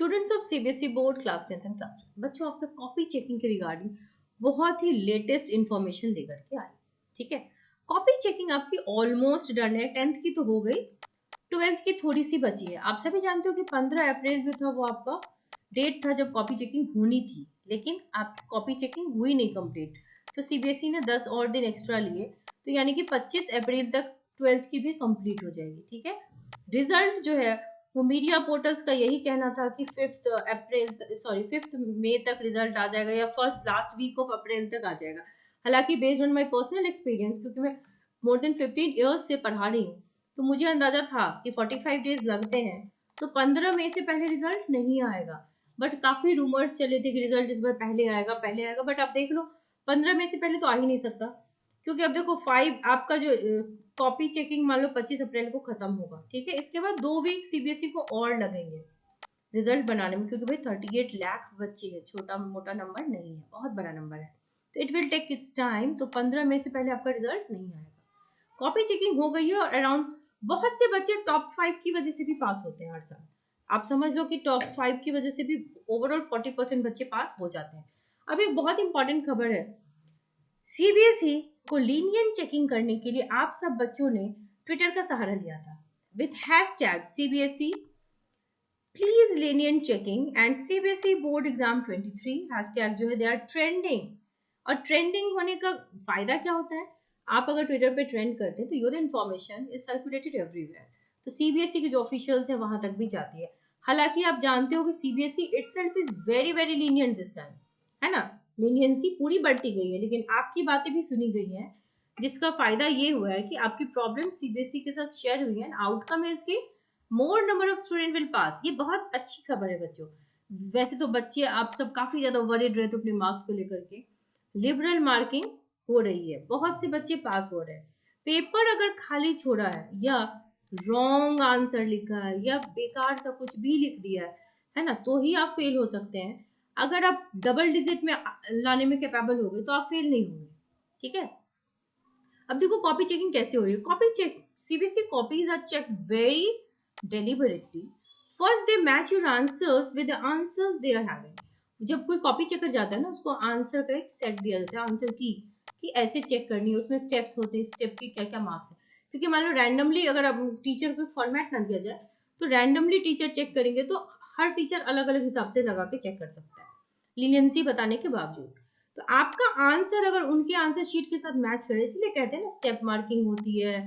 Students of CBSE board class 10th and class 12 बच्चों, आपका copy checking के regarding बहुत ही लेटेस्ट इंफॉर्मेशन लेकर के आई। ठीक है, कॉपी चेकिंग आपकी ऑलमोस्ट डन है। 10th की तो हो गई, 12th की थोड़ी सी बची है। आप सभी जानते हो कि 15 अप्रैल जो था वो आपका डेट था जब कॉपी चेकिंग होनी थी, लेकिन आपकी कॉपी चेकिंग हुई नहीं कंप्लीट। तो सीबीएसई ने 10 और दिन एक्स्ट्रा लिए, तो यानी कि 25 अप्रैल तक 12th की भी कंप्लीट हो जाएगी। ठीक है, रिजल्ट जो है वो मीडिया पोर्टल्स का यही कहना था कि 5 मई तक रिजल्ट आ जाएगा या first last week of April तक आ जाएगा। हालांकि based on my personal experience, क्योंकि मैं मोर देन 15 इयर्स से पढ़ा रही हूँ, तो मुझे अंदाजा था कि 45 डेज लगते हैं, तो 15 मई से पहले रिजल्ट नहीं आएगा। बट काफी रूमर्स चले थे कि रिजल्ट इस बार पहले आएगा पहले आएगा, बट आप देख लो 15 मई से पहले तो आ ही नहीं सकता, क्योंकि अब देखो 5 आपका जो कॉपी चेकिंग मान लो 25 अप्रैल को खत्म होगा। ठीक है, इसके बाद 2 वीक सीबीएसई को और लगेंगे रिजल्ट बनाने में, क्योंकि भाई 38 लाख बच्चे हैं, छोटा मोटा नंबर नहीं है, बहुत बड़ा नंबर है। तो it will take its time. तो 15 मई से पहले आपका रिजल्ट नहीं आएगा। कॉपी चेकिंग हो गई है और अराउंड बहुत से बच्चे टॉप 5 की वजह से भी पास होते हैं हर साल। आप समझ लो कि टॉप 5 की वजह से भी ओवरऑल 40% बच्चे पास हो जाते हैं। अब एक बहुत इंपॉर्टेंट खबर है, सीबीएसई को लीनियंट चेकिंग करने के लिए आप सब बच्चों ने ट्विटर का सहारा लिया था with hashtag CBSE please lenient checking and CBSE board exam 23 hashtag जो है दे आर ट्रेंडिंग। और ट्रेंडिंग होने का फायदा क्या होता है, आप अगर ट्विटर पे ट्रेंड करते हैं तो your information is circulated everywhere, तो सीबीएसई के जो ऑफिशियल्स हैं वहां तक भी जाती है। हालांकि आप जानते हो कि CBSE itself is very very lenient this time, है ना, लीनियंसी पूरी बढ़ती गई है, लेकिन आपकी बातें भी सुनी गई हैं, जिसका फायदा ये हुआ है कि आपकी प्रॉब्लम सीबीएसई के साथ शेयर हुई है एंड आउटकम है इसकी मोर number of student will pass. ये बहुत अच्छी खबर है बच्चों। वैसे तो बच्चे आप सब काफी ज्यादा वरीड रहे थे अपने मार्क्स को लेकर के, लिबरल मार्किंग हो रही है, बहुत से बच्चे पास हो रहे हैं। पेपर अगर खाली छोड़ा है या रॉन्ग आंसर लिखा है या बेकार सा कुछ भी लिख दिया है ना, तो ही आप फेल हो सकते हैं। अगर आप डबल डिजिट में लाने में कैपेबल हो गए तो आप फेल नहीं होंगे। ठीक है, अब देखो कॉपी चेकिंग कैसे हो रही है। Copy check, CBSE copies are checked very deliberately. First they match your answers with the answers they are having. जब कोई कॉपी चेकर जाता है ना, उसको आंसर का एक सेट दिया जाता है, आंसर की कि ऐसे चेक करनी है, उसमें स्टेप्स होते हैं, स्टेप के क्या क्या मार्क्स है। क्योंकि मान लो रैंडमली अगर अब टीचर को फॉर्मेट ना दिया जाए, तो रैंडमली टीचर चेक करेंगे तो हर टीचर अलग अलग हिसाब से लगा के चेक कर सकता है, लीनियंसी बताने के बावजूद। तो आपका आंसर अगर उनके आंसर शीट के साथ मैच करे, इसलिए कहते हैं ना स्टेप मार्किंग होती है,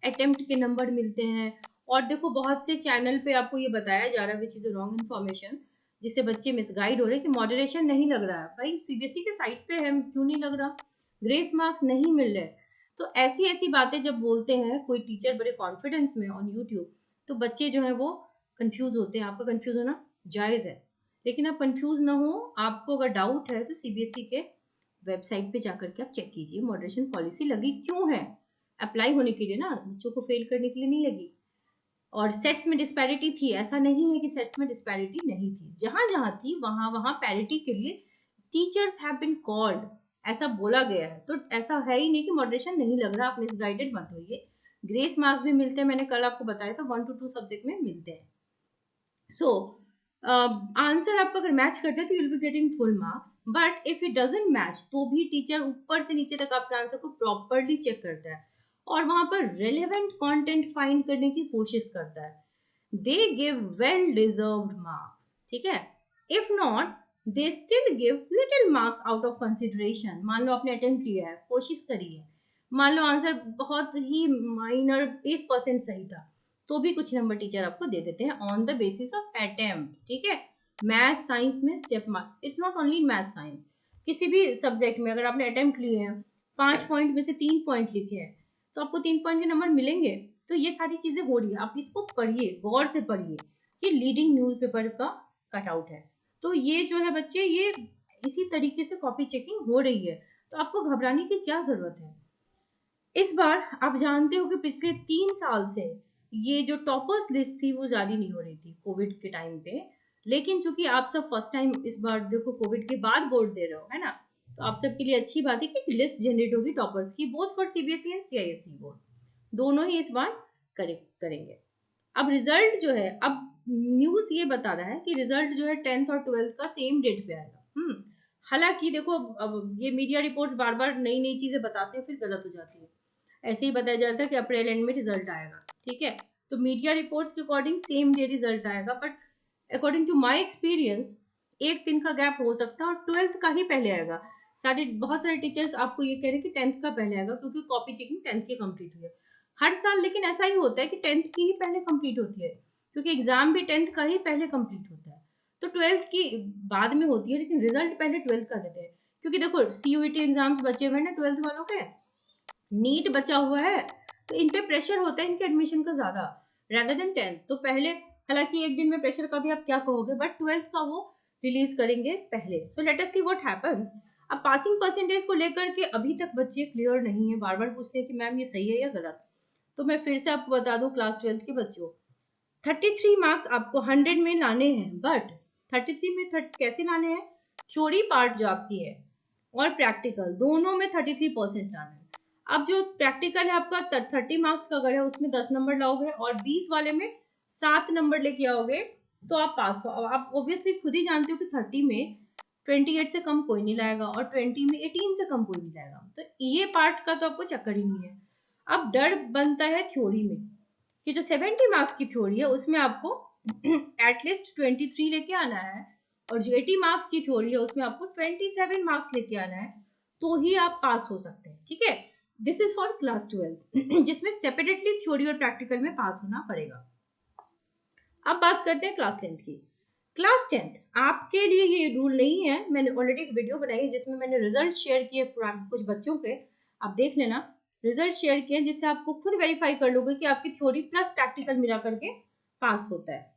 अटेम्प्ट के नंबर मिलते हैं। और देखो बहुत से चैनल पे आपको ये बताया जा रहा है विच इज रॉन्ग इन्फॉर्मेशन, जिससे बच्चे मिसगाइड हो रहे हैं कि मॉडरेशन नहीं लग रहा है। भाई सीबीएसई के साइट पे है, क्यों नहीं लग रहा, ग्रेस मार्क्स नहीं मिल रहे। तो ऐसी ऐसी बातें जब बोलते हैं कोई टीचर बड़े कॉन्फिडेंस में ऑन यूट्यूब, तो बच्चे जो है वो कंफ्यूज होते हैं। आपका कंफ्यूज होना जायज है, लेकिन आप कंफ्यूज ना हो। आपको अगर डाउट है तो सीबीएसई के वेबसाइट पे जाकर के आप चेक कीजिए मॉडरेशन पॉलिसी लगी क्यों है। अप्लाई होने के लिए ना, बच्चों को फेल करने के लिए नहीं लगी। और सेट्स में डिस्पैरिटी थी, ऐसा नहीं है कि सेट्स में डिस्पैरिटी नहीं थी, जहां जहां थी वहां वहां पैरिटी के लिए टीचर्स हैव बीन कॉल्ड, ऐसा बोला गया है। तो ऐसा है ही नहीं कि मॉडरेशन नहीं लग रहा, आप मिसगाइडेड मत होइए। ग्रेस मार्क्स भी मिलते हैं, मैंने कल आपको बताया था 1 to 2 सब्जेक्ट में मिलते हैं। सो आंसर आपका अगर मैच करते हैं तो you'll be getting full marks, but if it doesn't match तो भी टीचर ऊपर से नीचे तक आपके आंसर को प्रॉपरली चेक करता है और वहां पर रेलेवेंट कंटेंट फाइंड करने की कोशिश करता है। They give well deserved marks. ठीक है, if not they still give little marks out of consideration. मान लो आपने अटेम्प्ट किया है, कोशिश करी है, मान लो आंसर बहुत ही माइनर 1% सही था, तो भी कुछ नंबर टीचर आपको दे देते हैं on the basis of attempt. ठीक है, मैथ साइंस में step mark, it's not only math science, किसी भी सब्जेक्ट में अगर आपने अटेम्प्ट लिए हैं, 5 पॉइंट में से 3 पॉइंट लिखे हैं, तो आपको 3 पॉइंट के नंबर मिलेंगे। तो ये सारी चीजें हो रही है, आप इसको पढ़िए, गौर से पढ़िए। ये लीडिंग न्यूज़पेपर का कटआउट है। तो ये जो है बच्चे, ये इसी तरीके से कॉपी चेकिंग हो रही है, तो आपको घबराने की क्या जरूरत है। इस बार आप जानते हो कि पिछले 3 साल से ये जो टॉपर्स लिस्ट थी वो जारी नहीं हो रही थी कोविड के टाइम पे, लेकिन चूंकि आप सब फर्स्ट टाइम इस बार देखो कोविड के बाद बोर्ड दे रहे हो, है ना, तो आप सबके लिए अच्छी बात है कि लिस्ट जनरेट होगी टॉपर्स की, both for CBSE and CISCE board, दोनों ही इस बार करेंगे। अब रिजल्ट जो है, अब न्यूज ये बता रहा है कि रिजल्ट जो है 10th और 12th का सेम डेट पे आएगा। हालांकि देखो अब ये मीडिया रिपोर्ट्स बार बार नई नई चीजें बताते हैं फिर गलत हो जाती है। ऐसे ही बताया जाता है कि अप्रैल एंड में रिजल्ट आएगा, ठीक है। तो मीडिया रिपोर्ट्स के अकॉर्डिंग सेम डे रिजल्ट आएगा, but according to my experience एक दिन का गैप हो सकता है और 12th का ही पहले आएगा। बहुत सारे टीचर्स आपको ये कह रहे हैं कि 10th का पहले आएगा क्योंकि कॉपी चेकिंग 10th की कंप्लीट हुई है हर साल। लेकिन ऐसा ही होता है कि 10th की ही पहले कंप्लीट होती है क्योंकि एग्जाम भी 10th का ही पहले कंप्लीट होता है। तो 12th की बाद में होती है लेकिन रिजल्ट पहले 12th का देते हैं। क्योंकि देखो सीयूईटी एग्जाम्स बचे हुए हैं ना 12th वालों के, नीट बचा हुआ है, तो इन पे प्रेशर होता है इनके एडमिशन का ज्यादा रेदर देन 10th। तो पहले, हालांकि एक दिन में प्रेशर का भी आप क्या कहोगे, बट 12th का वो रिलीज करेंगे पहले। So let us see what happens. अब पासिंग परसेंटेज को लेकर के अभी तक बच्चे क्लियर नहीं है, बार बार पूछते हैं कि मैम ये सही है या गलत। तो मैं फिर से आपको बता दूं क्लास 12th के बच्चों, 33 मार्क्स आपको 100 में लाने हैं, बट 33 में कैसे लाने हैं, थ्योरी पार्ट जो आपकी है और प्रैक्टिकल दोनों में 33% लाना है। अब जो प्रैक्टिकल है आपका 30 मार्क्स का अगर है उसमें 10 नंबर लाओगे और 20 वाले में 7 नंबर लेके आओगे तो आप पास हो। अब आप ऑब्वियसली खुद ही जानते हो कि 30 में 28 से कम कोई नहीं लाएगा और 20 में 18 से कम कोई नहीं लाएगा, तो ये पार्ट का तो आपको चक्कर ही नहीं है। अब डर बनता है थ्योरी में कि जो 70 मार्क्स की थ्योरी है उसमें आपको एटलीस्ट 23 लेके आना है और जो 80 मार्क्स की थ्योरी है उसमें आपको 27 मार्क्स लेके आना है, तो ही आप पास हो सकते हैं, ठीक है। दिस इज फॉर क्लास 12 जिसमें सेपरेटली थ्योरी और प्रैक्टिकल में पास होना पड़ेगा। अब बात करते हैं क्लास 10 की। क्लास 10 आपके लिए ये रूल नहीं है, मैंने ऑलरेडी एक वीडियो बनाई है जिसमें मैंने रिजल्ट शेयर किए कुछ बच्चों के, आप देख लेना। रिजल्ट शेयर किए जिससे आपको खुद वेरीफाई कर लोगे कि आपकी थ्योरी प्लस प्रैक्टिकल मिला करके पास होता है।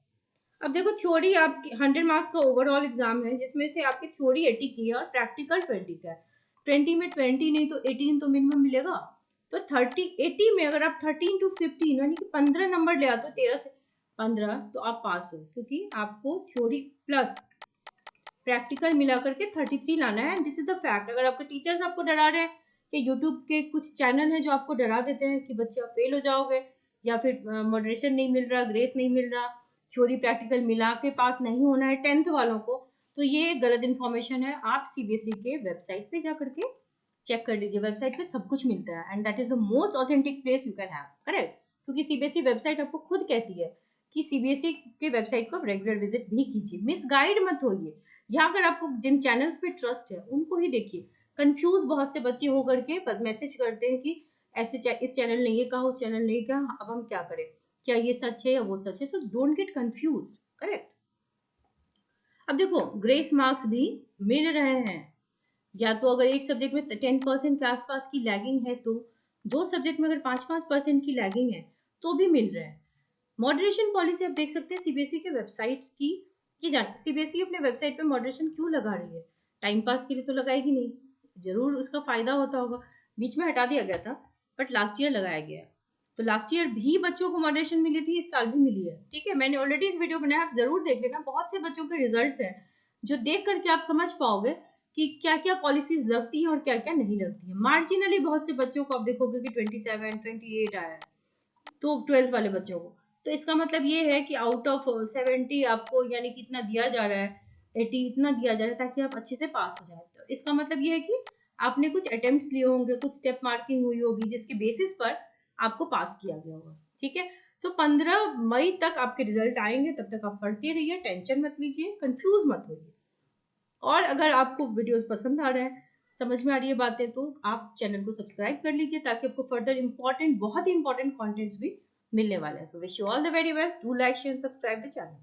अब देखो थ्योरी आपकी 100 मार्क्स का ओवरऑल एग्जाम है जिसमें से आपकी थ्योरी 80 की है और प्रैक्टिकल 20 का है। 20 में 20 नहीं तो 18 तो मिनिमम मिलेगा। तो 80 में अगर आप 13 to 15 यानी कि 15 नंबर ले आते हो, 13 से 15, तो आप पास हो क्योंकि आपको थ्योरी प्लस प्रैक्टिकल मिला करके 33 लाना है। This is the fact. अगर आपके टीचर्स आपको डरा रहे हैं कि यूट्यूब के कुछ चैनल हैं जो आपको डरा देते हैं कि बच्चे आप फेल हो जाओगे या फिर मॉडरेशन नहीं मिल रहा, ग्रेस नहीं मिल रहा, थ्योरी प्रैक्टिकल मिला के पास नहीं होना है 10th वालों को, तो ये गलत इन्फॉर्मेशन है। आप सीबीएसई के वेबसाइट पे जा करके चेक कर लीजिए, वेबसाइट पे सब कुछ मिलता है and that is the most authentic place you can have, correct. क्योंकि सीबीएसई वेबसाइट आपको खुद कहती है कि सीबीएसई के वेबसाइट को आप रेगुलर विजिट भी कीजिए, मिसगाइड मत होइए। यहाँ अगर आपको जिन चैनल्स पे ट्रस्ट है उनको ही देखिए। कंफ्यूज बहुत से बच्चे होकर के मैसेज करते हैं कि ऐसे इस चैनल ने ये कहा, उस चैनल ने ये कहा, अब हम क्या करें, क्या ये सच है या वो सच है। So don't get confuse, correct. अब देखो ग्रेस मार्क्स भी मिल रहे हैं, या तो अगर एक सब्जेक्ट में 10% के आसपास की लैगिंग है तो दो सब्जेक्ट में अगर 5-5% की लैगिंग है तो भी मिल रहा है। मॉडरेशन पॉलिसी आप देख सकते हैं सीबीएसई के वेबसाइट्स की, कि जान सीबीएसई अपने वेबसाइट पे मॉडरेशन क्यों लगा रही है, टाइम पास के लिए तो लगाएगी नहीं, जरूर उसका फायदा होता होगा। बीच में हटा दिया गया था बट लास्ट ईयर लगाया गया है। तो लास्ट ईयर भी बच्चों को मॉडरेशन मिली थी, इस साल भी मिली है, ठीक है। मैंने ऑलरेडी एक वीडियो बनाया, आप जरूर देख लेना। बहुत से बच्चों के रिजल्ट्स हैं जो देख करके आप समझ पाओगे कि क्या क्या पॉलिसीज लगती हैं और क्या क्या नहीं लगती है। मार्जिनली बहुत से बच्चों को आप देखोगे कि 27 28 आया है, तो 12th वाले बच्चों को, तो इसका मतलब ये है कि आउट ऑफ 70 आपको यानी कि इतना दिया जा रहा है, 80 इतना दिया जा रहा है ताकि आप अच्छे से पास हो जाए। तो इसका मतलब ये है कि आपने कुछ अटेम्प्ट्स लिए होंगे, कुछ स्टेप मार्किंग हुई होगी जिसके बेसिस पर आपको पास किया गया होगा, ठीक है। तो 15 मई तक आपके रिजल्ट आएंगे, तब तक आप पढ़ते रहिए, टेंशन मत लीजिए, कंफ्यूज मत होइए। और अगर आपको वीडियोस पसंद आ रहे हैं, समझ में आ रही है बातें, तो आप चैनल को सब्सक्राइब कर लीजिए ताकि आपको फर्दर इंपॉर्टेंट, बहुत ही इंपॉर्टेंट कंटेंट्स भी मिलने वाले हैं। So wish you all the very best, do like share subscribe the channel.